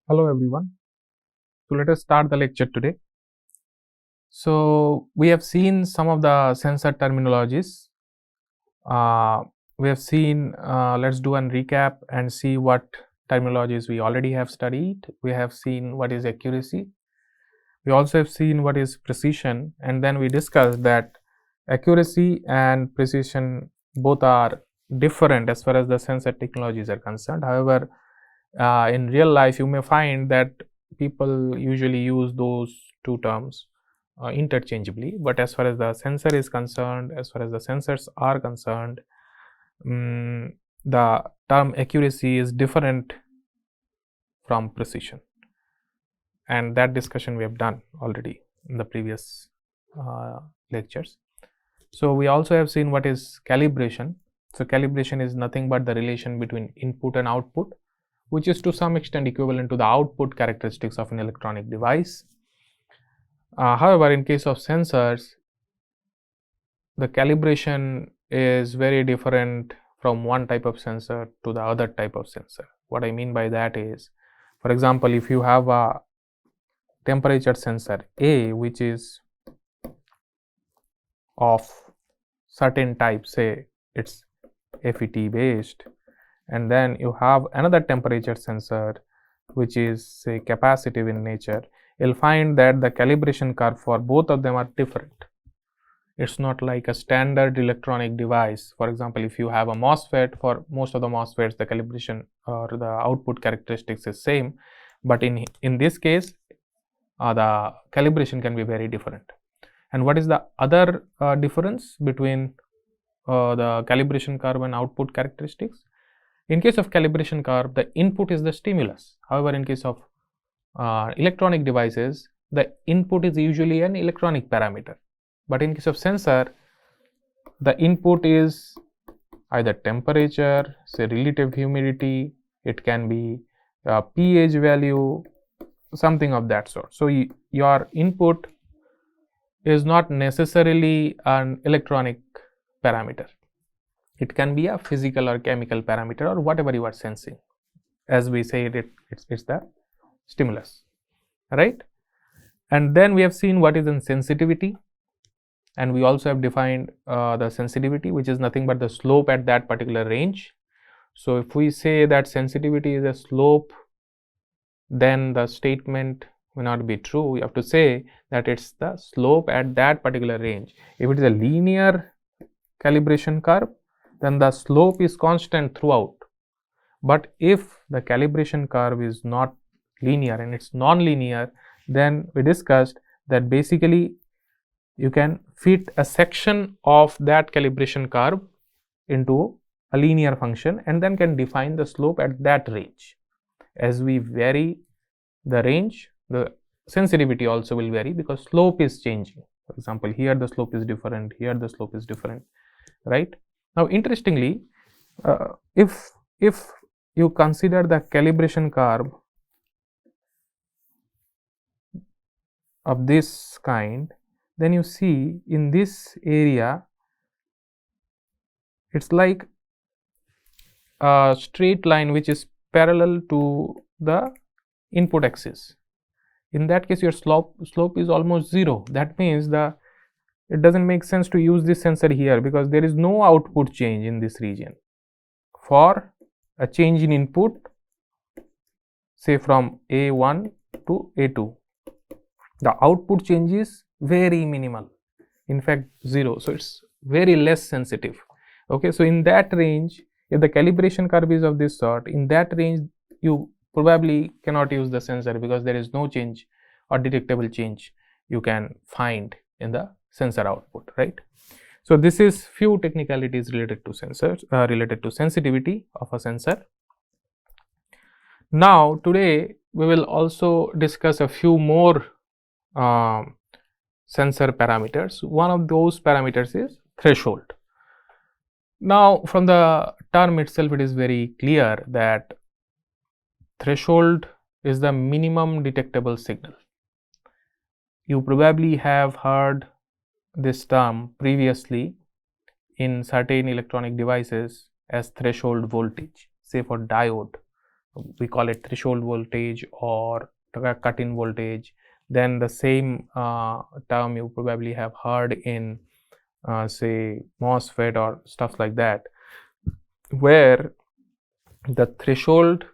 Hello everyone. So let us start the lecture today. So we have seen some of the sensor terminologies. We have seen, let's do a recap and see what terminologies we already have studied. We have seen what is accuracy. We also have seen what is precision, and then we discussed that accuracy and precision both are different as far as the sensor technologies are concerned. However, in real life you may find that people usually use those two terms interchangeably, but as far as the sensor is concerned, as far as the sensors are concerned, the term accuracy is different from precision, and that discussion we have done already in the previous lectures. So we also have seen what is calibration. So calibration is nothing but the relation between input and output, which is to some extent equivalent to the output characteristics of an electronic device. However, in case of sensors, the calibration is very different from one type of sensor to the other type of sensor. What I mean by that is, for example, if you have a temperature sensor A which is of certain type, say it's FET based, and then you have another temperature sensor which is, say, capacitive in nature, you'll find that the calibration curve for both of them are different. It's not like a standard electronic device. For example, if you have a MOSFET, for most of the MOSFETs the calibration or the output characteristics is same, but in this case the calibration can be very different. And what is the other difference between the calibration curve and output characteristics? In case of calibration curve, the input is the stimulus. However, in case of electronic devices, the input is usually an electronic parameter. But in case of sensor, the input is either temperature, say relative humidity, it can be pH value, something of that sort. So your input is not necessarily an electronic parameter. It can be a physical or chemical parameter or whatever you are sensing. As we say, it's the stimulus, right? And then we have seen what is in sensitivity, and we also have defined the sensitivity, which is nothing but the slope at that particular range. So if we say that sensitivity is a slope, then the statement may not be true. We have to say that it's the slope at that particular range. If it is a linear calibration curve, then the slope is constant throughout. But if the calibration curve is not linear and it's non-linear, then we discussed that basically you can fit a section of that calibration curve into a linear function and then can define the slope at that range. As we vary the range, the sensitivity also will vary because slope is changing. For example, here the slope is different, here the slope is different, right? Now interestingly, if you consider the calibration curve of this kind, then you see in this area it's like a straight line which is parallel to the input axis. In that case your slope is almost zero. That means it doesn't make sense to use this sensor here because there is no output change in this region. For a change in input, say from A1 to A2, the output change is very minimal, in fact zero, so it's very less sensitive. Okay, so in that range, if the calibration curve is of this sort, in that range you probably cannot use the sensor because there is no change or detectable change you can find in the sensor output, right? So this is few technicalities related to sensors, related to sensitivity of a sensor. Now today we will also discuss a few more sensor parameters. One of those parameters is threshold. Now from the term itself it is very clear that threshold is the minimum detectable signal. You probably have heard this term previously in certain electronic devices as threshold voltage, say for diode we call it threshold voltage or cut-in voltage. Then the same term you probably have heard in say MOSFET or stuff like that, where the threshold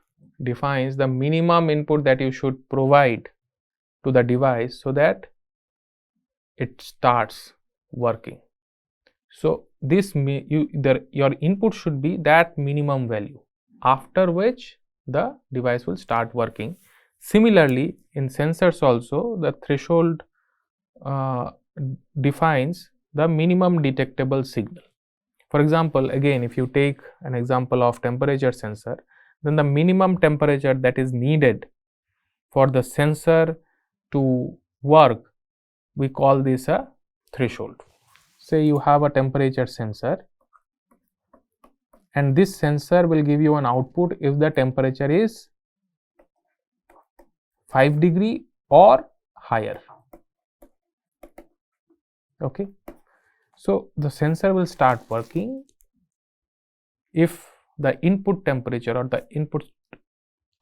defines the minimum input that you should provide to the device so that it starts working. So this your input should be that minimum value, after which the device will start working. Similarly, in sensors also, the threshold defines the minimum detectable signal. For example, again, if you take an example of temperature sensor, then the minimum temperature that is needed for the sensor to work, we call this a threshold. Say you have a temperature sensor, and this sensor will give you an output if the temperature is 5 degree or higher. Okay, so the sensor will start working if the input temperature or the input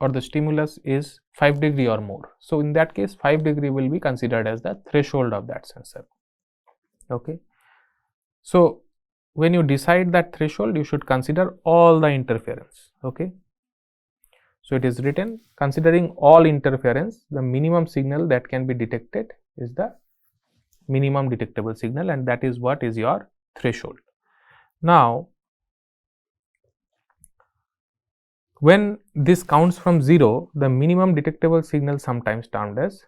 or the stimulus is 5 degree or more. So in that case, 5 degree will be considered as the threshold of that sensor. Okay, so when you decide that threshold, you should consider all the interference. Okay, so it is written, considering all interference, the minimum signal that can be detected is the minimum detectable signal, and that is what is your threshold. Now, when this counts from 0, the minimum detectable signal, sometimes termed as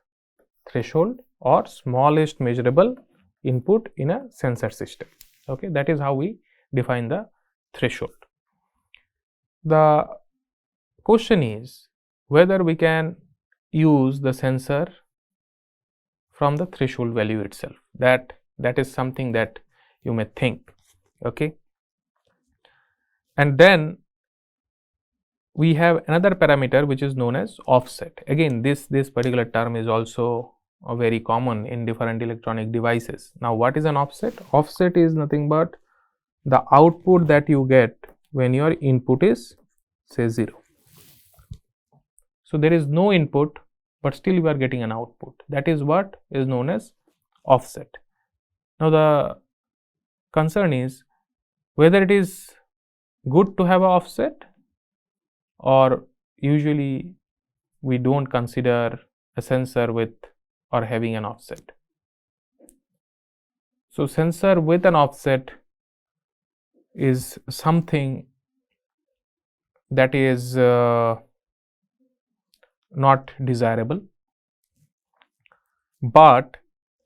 threshold or smallest measurable input in a sensor system. Okay, that is how we define the threshold. The question is whether we can use the sensor from the threshold value itself. That is something that you may think. Okay, and then we have another parameter which is known as offset. Again, this particular term is also very common in different electronic devices. Now, what is an offset? Offset is nothing but the output that you get when your input is, say, 0. So there is no input, but still you are getting an output. That is what is known as offset. Now, the concern is whether it is good to have an offset, or usually we don't consider a sensor with or having an offset. So sensor with an offset is something that is not desirable, but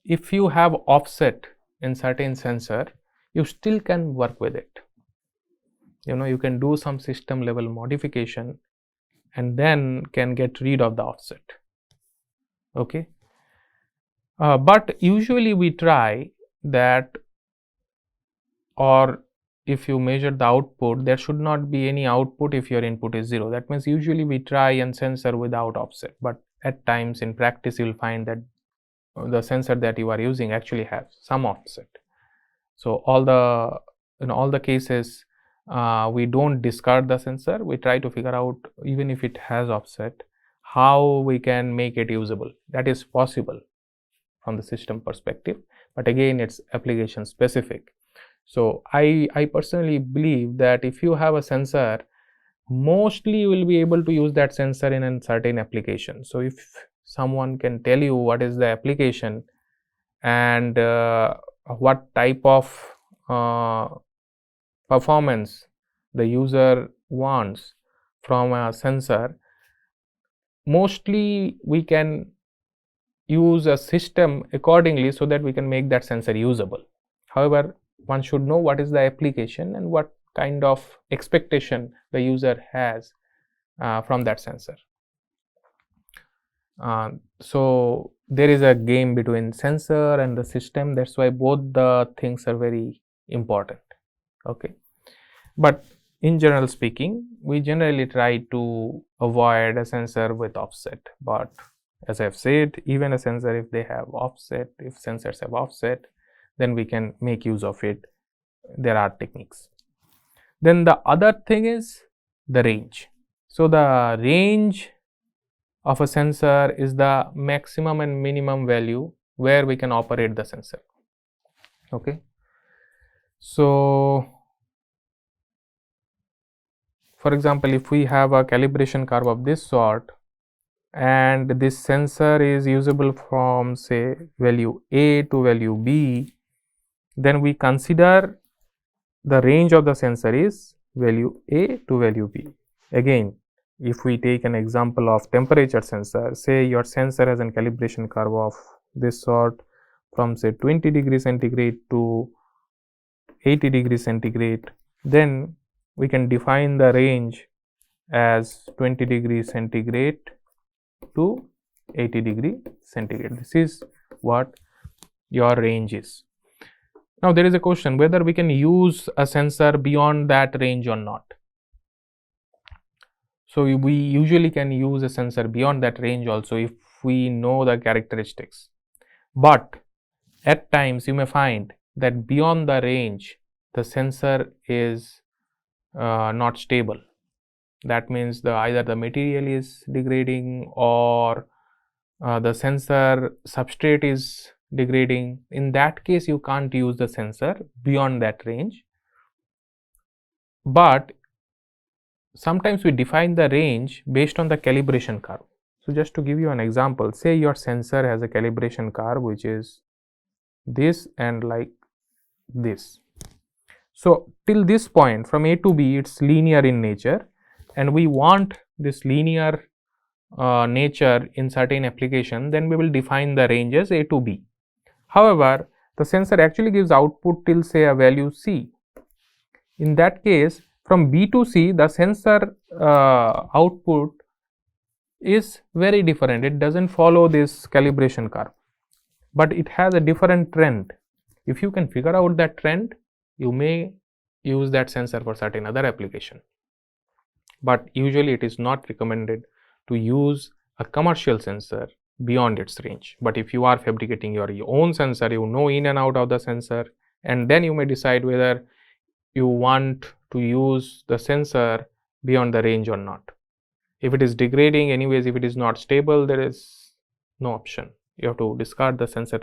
if you have offset in certain sensor, you still can work with it. You can do some system level modification and then can get rid of the offset. Okay, but usually we try that, or if you measure the output, there should not be any output if your input is 0. That means usually we try and sensor without offset, but at times in practice you will find that the sensor that you are using actually has some offset. So in all the cases, we don't discard the sensor. We try to figure out, even if it has offset, how we can make it usable. That is possible from the system perspective, but again, it's application specific. So I personally believe that if you have a sensor, mostly you will be able to use that sensor in a certain application. So if someone can tell you what is the application and what type of performance the user wants from a sensor, mostly we can use a system accordingly so that we can make that sensor usable. However, one should know what is the application and what kind of expectation the user has from that sensor. So there is a game between sensor and the system. That's why both the things are very important. Okay, but in general speaking, we generally try to avoid a sensor with offset. But as I've said, even a sensor, if they have offset, if sensors have offset, then we can make use of it. There are techniques. Then the other thing is the range. So the range of a sensor is the maximum and minimum value where we can operate the sensor. Okay. So for example, if we have a calibration curve of this sort and this sensor is usable from say value A to value B, then we consider the range of the sensor is value A to value B. Again, if we take an example of temperature sensor, say your sensor has a calibration curve of this sort from say 20 degrees centigrade to 80 degrees centigrade, then we can define the range as 20 degrees centigrade to 80 degree centigrade. This is what your range is. Now there is a question whether we can use a sensor beyond that range or not. So we usually can use a sensor beyond that range also if we know the characteristics, but at times you may find that beyond the range the sensor is not stable. That means either the material is degrading or the sensor substrate is degrading. In that case you can't use the sensor beyond that range, but sometimes we define the range based on the calibration curve. So just to give you an example, say your sensor has a calibration curve which is this and like this. So till this point from A to B it's linear in nature, and we want this linear nature in certain application, then we will define the ranges A to B. However, the sensor actually gives output till say a value C. In that case, from B to C the sensor output is very different. It doesn't follow this calibration curve, but it has a different trend. If you can figure out that trend, you may use that sensor for certain other application, but usually it is not recommended to use a commercial sensor beyond its range. But if you are fabricating your own sensor, you know in and out of the sensor, and then you may decide whether you want to use the sensor beyond the range or not. If it is degrading anyways, if it is not stable, there is no option. You have to discard the sensor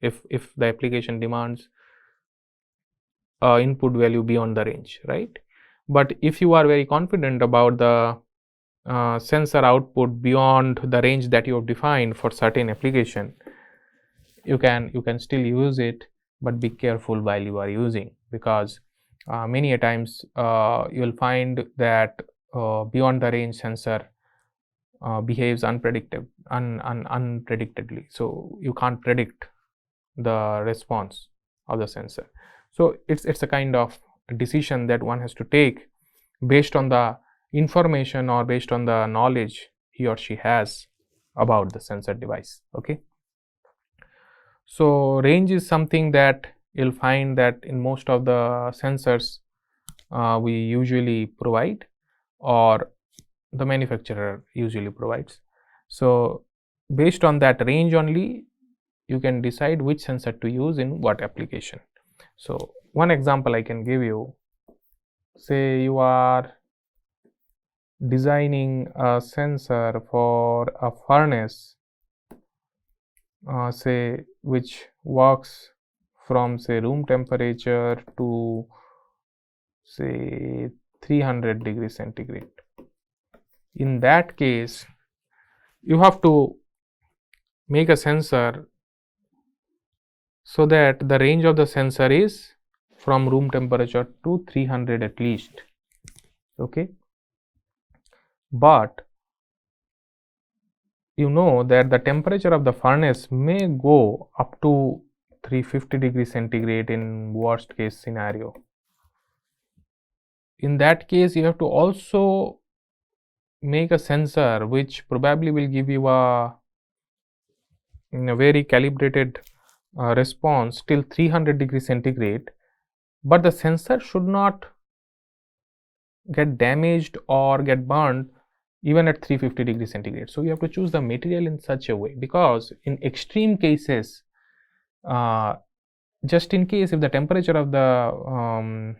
if the application demands input value beyond the range, right? But if you are very confident about the sensor output beyond the range that you have defined for certain application, you can still use it, but be careful while you are using, because many a times you will find that beyond the range sensor behaves unpredictably, so you can't predict the response of the sensor. So it's a kind of decision that one has to take based on the information or based on the knowledge he or she has about the sensor device. Okay. So range is something that you'll find that in most of the sensors we usually provide, or the manufacturer usually provides. So based on that range only you can decide which sensor to use in what application. So one example I can give you, say you are designing a sensor for a furnace, say which works from say room temperature to say 300 degrees centigrade. In that case you have to make a sensor so that the range of the sensor is from room temperature to 300 at least. Okay. But you know that the temperature of the furnace may go up to 350 degrees centigrade in worst case scenario. In that case you have to also make a sensor which probably will give you a very calibrated response till 300 degrees centigrade, but the sensor should not get damaged or get burned even at 350 degrees centigrade. So you have to choose the material in such a way, because in extreme cases, just in case if the temperature of the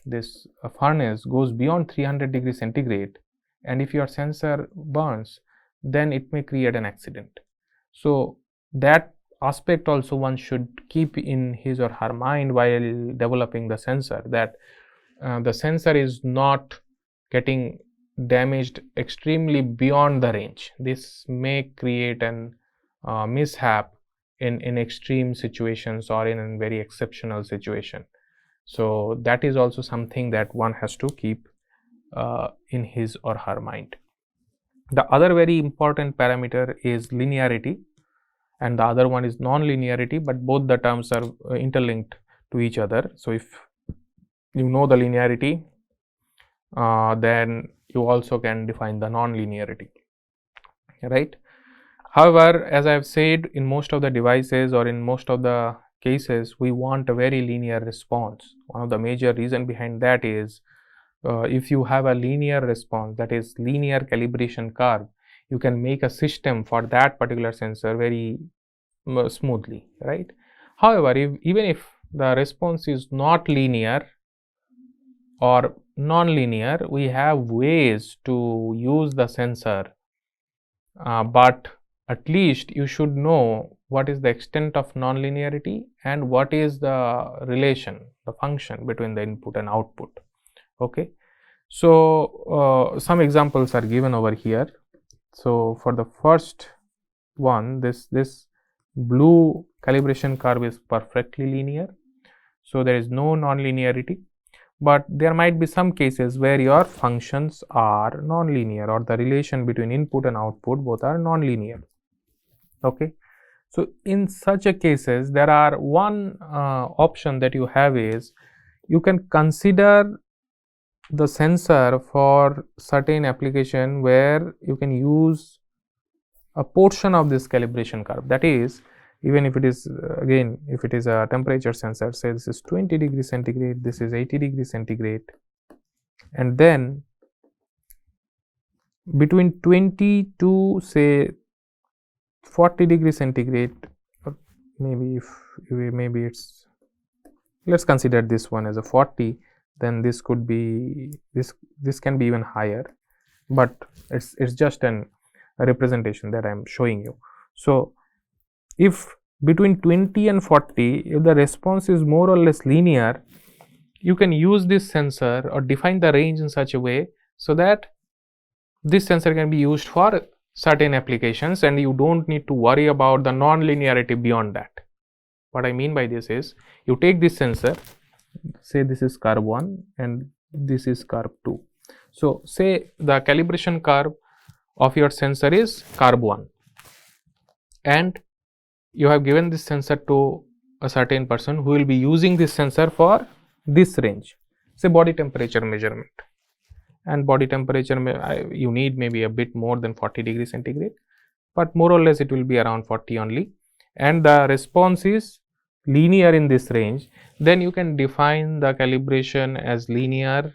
this furnace goes beyond 300 degrees centigrade and if your sensor burns, then it may create an accident. So that aspect also one should keep in his or her mind while developing the sensor, that the sensor is not getting damaged extremely beyond the range. This may create an mishap in extreme situations or in a very exceptional situation. So that is also something that one has to keep in his or her mind. The other very important parameter is linearity, and the other one is non-linearity, but both the terms are interlinked to each other. So if you know the linearity, then you also can define the non-linearity, right? However, as I have said, in most of the devices or in most of the cases, we want a very linear response. One of the major reason behind that is if you have a linear response, that is linear calibration curve, you can make a system for that particular sensor very smoothly, right? However, even if the response is not linear or non-linear, we have ways to use the sensor, but at least you should know what is the extent of non-linearity and what is the relation, the function between the input and output. Okay, so some examples are given over here. So for the first one, this blue calibration curve is perfectly linear, so there is no non-linearity. But there might be some cases where your functions are non-linear, or the relation between input and output both are non-linear. Okay, so in such a cases, there are one option that you have is you can consider the sensor for certain application where you can use a portion of this calibration curve. That is, even if it is again, if it is a temperature sensor, say this is 20 degrees centigrade, this is 80 degrees centigrade, and then between 20 to say 40 degrees centigrade, or maybe maybe it's, let's consider this one as a 40, then this could be this can be even higher, but it's just a representation that I am showing you. So if between 20 and 40, if the response is more or less linear, you can use this sensor or define the range in such a way so that this sensor can be used for certain applications and you don't need to worry about the non-linearity beyond that. What I mean by this is, you take this sensor, say this is curve 1 and this is curve 2. So say the calibration curve of your sensor is curve 1, and you have given this sensor to a certain person who will be using this sensor for this range, say body temperature measurement, and body temperature you need maybe a bit more than 40 degrees centigrade, but more or less it will be around 40 only, and the response is linear in this range. Then you can define the calibration as linear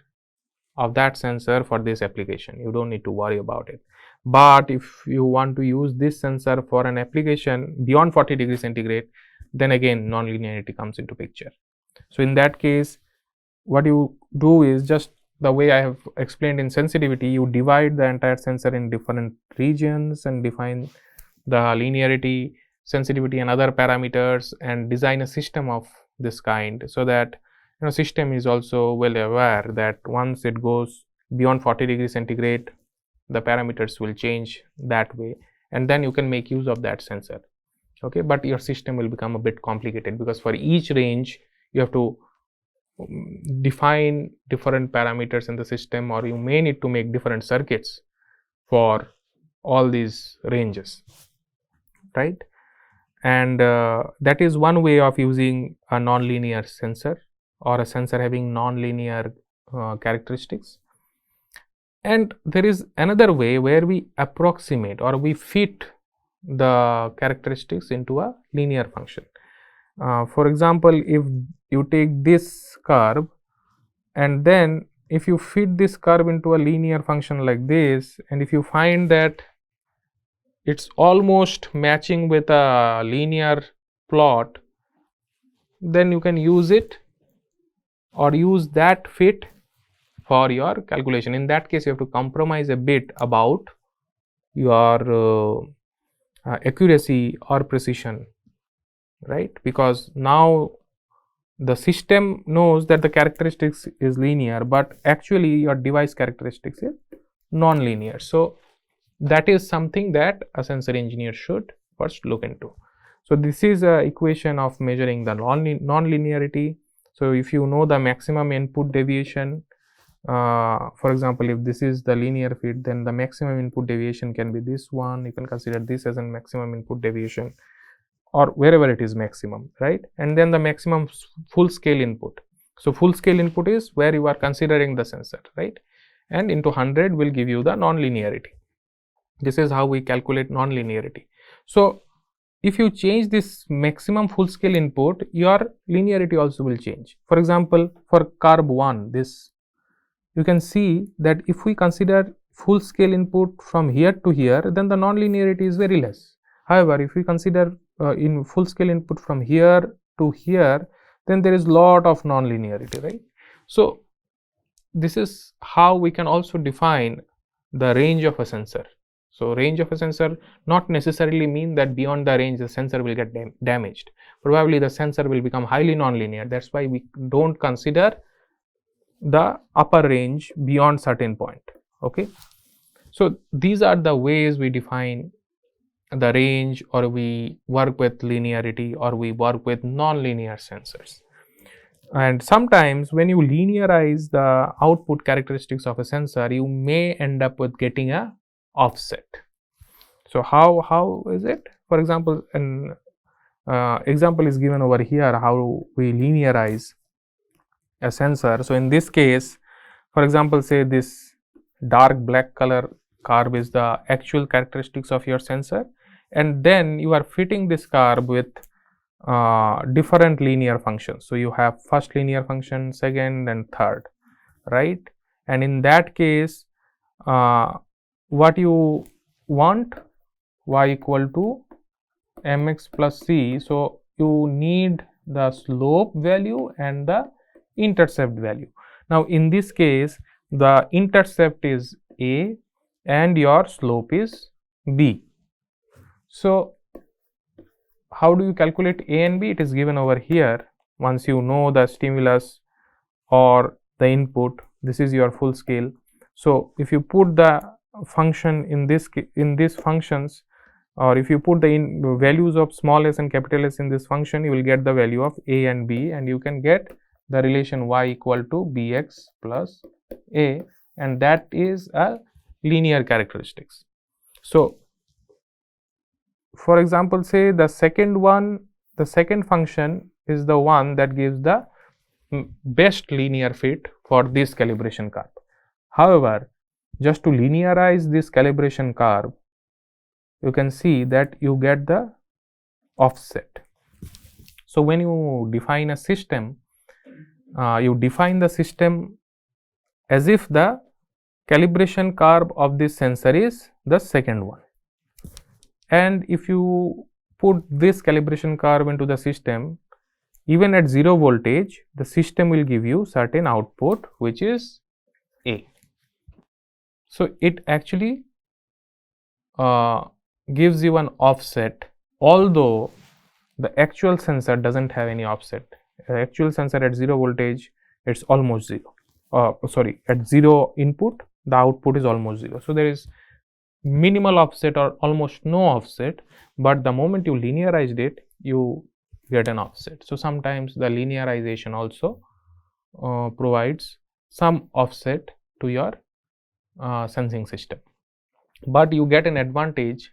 of that sensor for this application. You don't need to worry about it. But if you want to use this sensor for an application beyond 40 degrees centigrade, then again non-linearity comes into picture. So in that case, what you do is just the way I have explained in sensitivity, you divide the entire sensor in different regions and define the linearity, sensitivity and other parameters, and design a system of this kind, so that system is also well aware that once it goes beyond 40 degrees centigrade, the parameters will change that way, and then you can make use of that sensor. Okay, but your system will become a bit complicated because for each range you have to define different parameters in the system, or you may need to make different circuits for all these ranges, right? And that is one way of using a nonlinear sensor, or a sensor having nonlinear characteristics. And there is another way where we approximate or we fit the characteristics into a linear function. For example, if you take this curve and then if you fit this curve into a linear function like this, and if you find that it's almost matching with a linear plot, then you can use it or use that fit for your calculation. In that case, you have to compromise a bit about your accuracy or precision, right? Because now the system knows that the characteristics is linear, but actually your device characteristics is non-linear. So that is something that a sensor engineer should first look into. So this is a equation of measuring the non-linearity. So if you know the maximum input deviation, for example, if this is the linear fit, then the maximum input deviation can be this one. You can consider this as a maximum input deviation, or wherever it is maximum, right? And then the maximum full scale input. So full scale input is where you are considering the sensor, right? And into 100 will give you the non-linearity. This is how we calculate non-linearity. So if you change this maximum full scale input, your linearity also will change. For example, for carb 1, this you can see that if we consider full scale input from here to here, then the non-linearity is very less. However, if we consider in full scale input from here to here, then there is lot of non-linearity, right? So this is how we can also define the range of a sensor. So range of a sensor not necessarily mean that beyond the range the sensor will get damaged. Probably the sensor will become highly non-linear. That's why we don't consider the upper range beyond certain point. Okay, so these are the ways we define the range, or we work with linearity, or we work with non-linear sensors. And sometimes when you linearize the output characteristics of a sensor, you may end up with getting a offset. So how is it? For example, an example is given over here how we linearize a sensor. So in this case, for example, say this dark black color curve is the actual characteristics of your sensor, and then you are fitting this curve with different linear functions. So you have first linear function, second and third, right? And in that case, what you want, y equal to mx plus c. So you need the slope value and the intercept value. Now in this case, the intercept is a and your slope is b. So how do you calculate a and b? It is given over here. Once you know the stimulus or the input, this is your full scale. So if you put the function in these functions, or if you put the values of small s and capital S in this function, you will get the value of a and b, and you can get the relation y equal to bx plus a, and that is a linear characteristics. So for example, say the second function is the one that gives the best linear fit for this calibration curve. However, just to linearize this calibration curve, you can see that you get the offset. So when you define a system, you define the system as if the calibration curve of this sensor is the second one. And if you put this calibration curve into the system, even at 0 voltage, the system will give you certain output, which is A. So it actually gives you an offset, although the actual sensor doesn't have any offset. The actual sensor at 0 voltage, it's almost 0. At 0 input, the output is almost 0. So there is minimal offset or almost no offset, but the moment you linearized it, you get an offset. So sometimes the linearization also provides some offset to your sensing system, but you get an advantage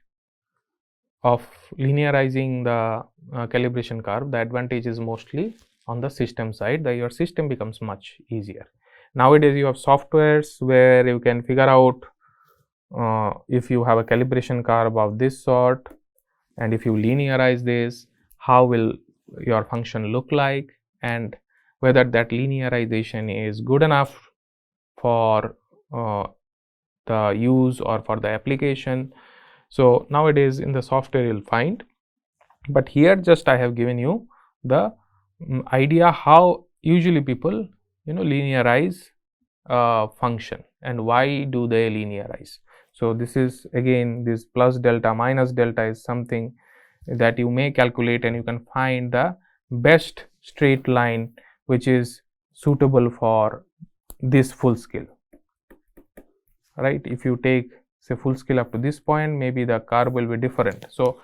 of linearizing the calibration curve. The advantage is mostly on the system side, that your system becomes much easier. Nowadays you have softwares where you can figure out if you have a calibration curve of this sort, and if you linearize this, how will your function look like, and whether that linearization is good enough for the use or for the application. So nowadays in the software you'll find, but here just I have given you the idea how usually people linearize function and why do they linearize. So this is again, this plus delta minus delta is something that you may calculate, and you can find the best straight line which is suitable for this full scale, right? If you take say full scale up to this point, maybe the curve will be different. So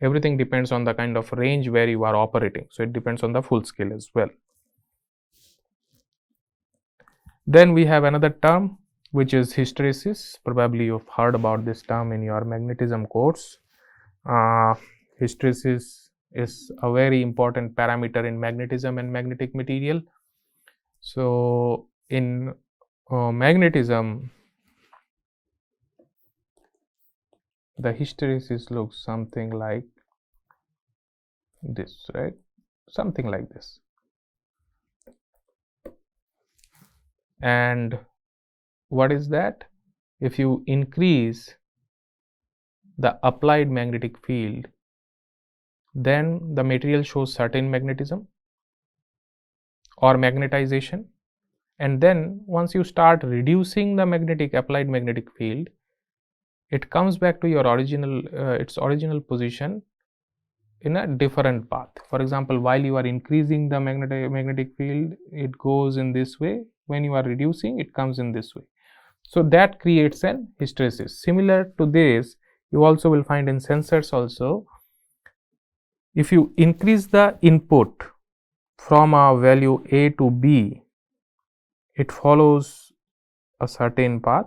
everything depends on the kind of range where you are operating. So it depends on the full scale as well. Then we have another term which is hysteresis. Probably you've heard about this term in your magnetism course. Hysteresis is a very important parameter in magnetism and magnetic material. So in magnetism, the hysteresis looks something like this, right? Something like this. And what is that? If you increase the applied magnetic field, then the material shows certain magnetism or magnetization, and then once you start reducing the applied magnetic field, it comes back to your its original position in a different path. For example, while you are increasing the magnetic field, it goes in this way. When you are reducing, it comes in this way. So that creates an hysteresis. Similar to this, you also will find in sensors also. If you increase the input from a value A to B, it follows a certain path,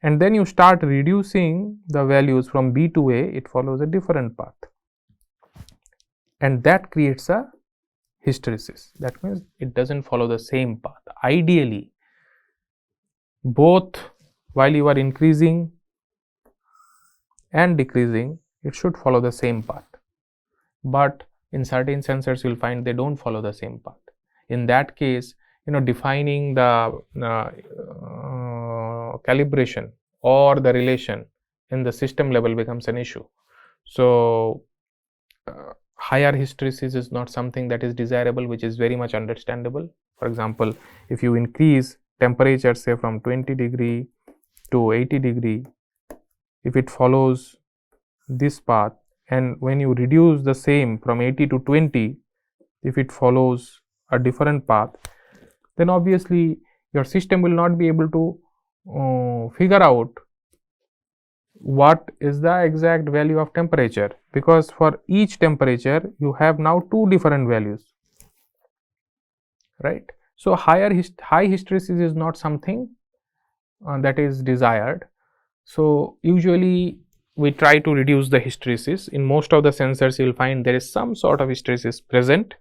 and then you start reducing the values from B to A, it follows a different path, and that creates a hysteresis. That means it doesn't follow the same path. Ideally, both while you are increasing and decreasing, it should follow the same path, but in certain sensors you will find they don't follow the same path. In that case, defining the calibration or the relation in the system level becomes an issue. So higher hysteresis is not something that is desirable, which is very much understandable. For example, if you increase temperature say from 20 degree to 80 degree, if it follows this path, and when you reduce the same from 80 to 20, if it follows a different path, then obviously your system will not be able to figure out what is the exact value of temperature, because for each temperature you have now two different values, right? So high hysteresis is not something that is desired. So usually we try to reduce the hysteresis. In most of the sensors you will find there is some sort of hysteresis present,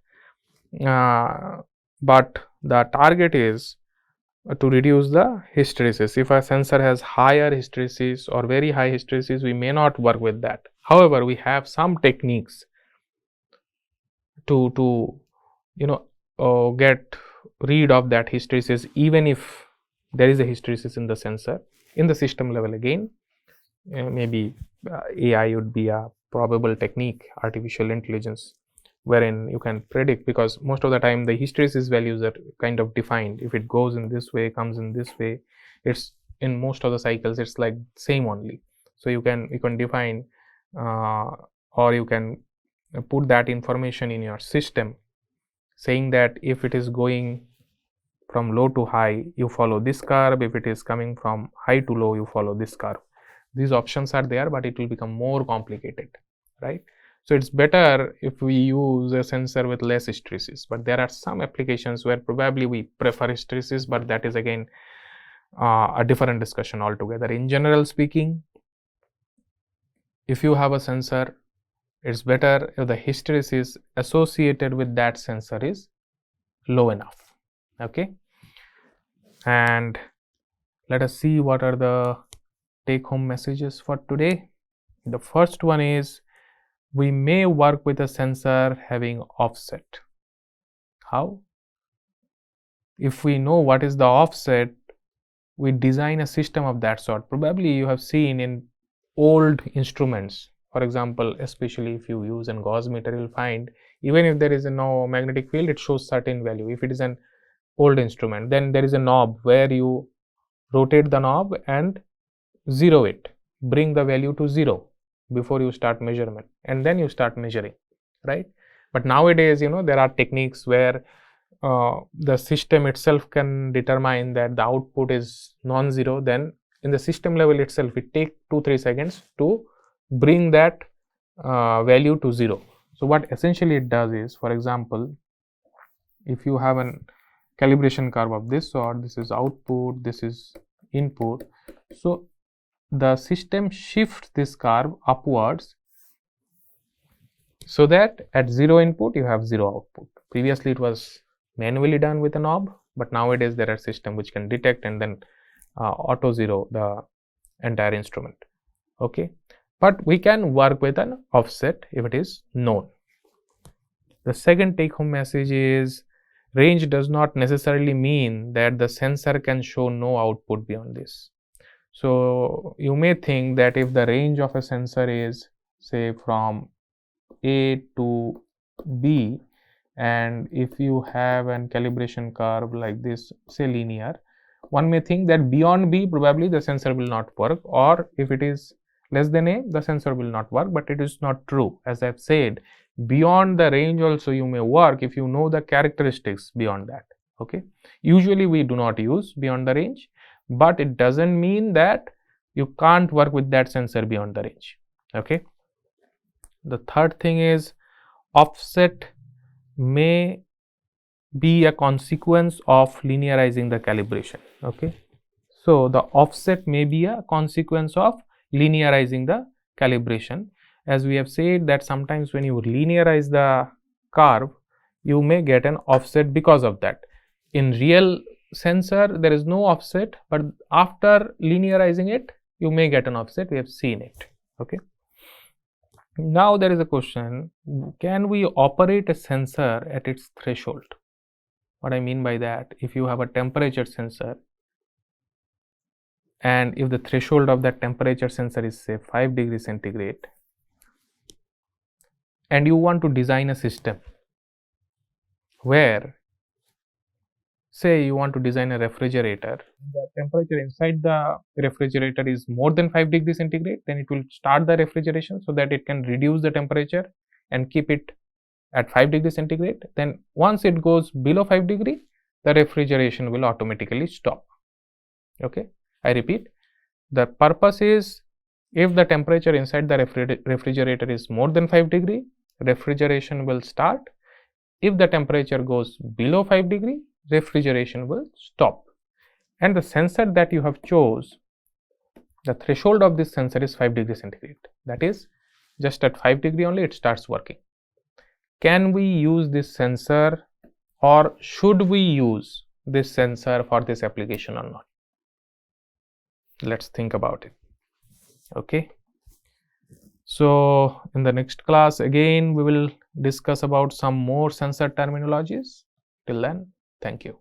but the target is to reduce the hysteresis. If a sensor has higher hysteresis or very high hysteresis, we may not work with that. However, we have some techniques to get rid of that hysteresis, even if there is a hysteresis in the sensor. In the system level, again, maybe AI would be a probable technique, artificial intelligence, wherein you can predict, because most of the time the hysteresis values are kind of defined. If it goes in this way, comes in this way, it's in most of the cycles it's like same only. So you can define or you can put that information in your system, saying that if it is going from low to high, you follow this curve. If it is coming from high to low, you follow this curve. These options are there, but it will become more complicated, right? So it's better if we use a sensor with less hysteresis, but there are some applications where probably we prefer hysteresis, but that is again a different discussion altogether. In general speaking, if you have a sensor, it's better if the hysteresis associated with that sensor is low enough. Okay, and let us see what are the take home messages for today. The first one is, we may work with a sensor having offset. How? If we know what is the offset, we design a system of that sort. Probably you have seen in old instruments, for example, especially if you use an gauge meter, you'll find even if there is no magnetic field, it shows certain value. If it is an old instrument, then there is a knob where you rotate the knob and zero it, bring the value to 0 before you start measurement, and then you start measuring, right? But nowadays, there are techniques where the system itself can determine that the output is non-zero. Then in the system level itself, it takes 2-3 seconds to bring that value to 0. So what essentially it does is, for example, if you have an calibration curve of this sort, this is output, this is input, so the system shifts this curve upwards so that at 0 input you have 0 output. Previously it was manually done with a knob, but nowadays there are systems which can detect and then auto zero the entire instrument. Okay, but we can work with an offset if it is known. The second take home message is, range does not necessarily mean that the sensor can show no output beyond this. So you may think that if the range of a sensor is, say, from A to B, and if you have an calibration curve like this, say linear, one may think that beyond B probably the sensor will not work, or if it is less than A, the sensor will not work. But it is not true. As I have said, beyond the range also you may work if you know the characteristics beyond that. Okay, usually we do not use beyond the range, but it doesn't mean that you can't work with that sensor beyond the range. Okay, the third thing is, offset may be a consequence of linearizing the calibration. Okay, so the offset may be a consequence of linearizing the calibration. As we have said that sometimes when you linearize the curve, you may get an offset because of that. In real sensor there is no offset, but after linearizing it you may get an offset. We have seen it. Okay, now there is a question, can we operate a sensor at its threshold? What I mean by that, if you have a temperature sensor and if the threshold of that temperature sensor is, say, 5 degrees centigrade, and you want to design a system where, say, you want to design a refrigerator, the temperature inside the refrigerator is more than 5 degrees centigrade, then it will start the refrigeration so that it can reduce the temperature and keep it at 5 degrees centigrade. Then once it goes below 5 degree, the refrigeration will automatically stop. Okay, I repeat, the purpose is, if the temperature inside the refrigerator is more than 5 degree, refrigeration will start. If the temperature goes below 5 degree, refrigeration will stop. And the sensor that you have chose, the threshold of this sensor is 5 degrees centigrade. That is, just at 5 degree only it starts working. Can we use this sensor, or should we use this sensor for this application or not? Let's think about it. Okay, so in the next class again we will discuss about some more sensor terminologies. Till then, thank you.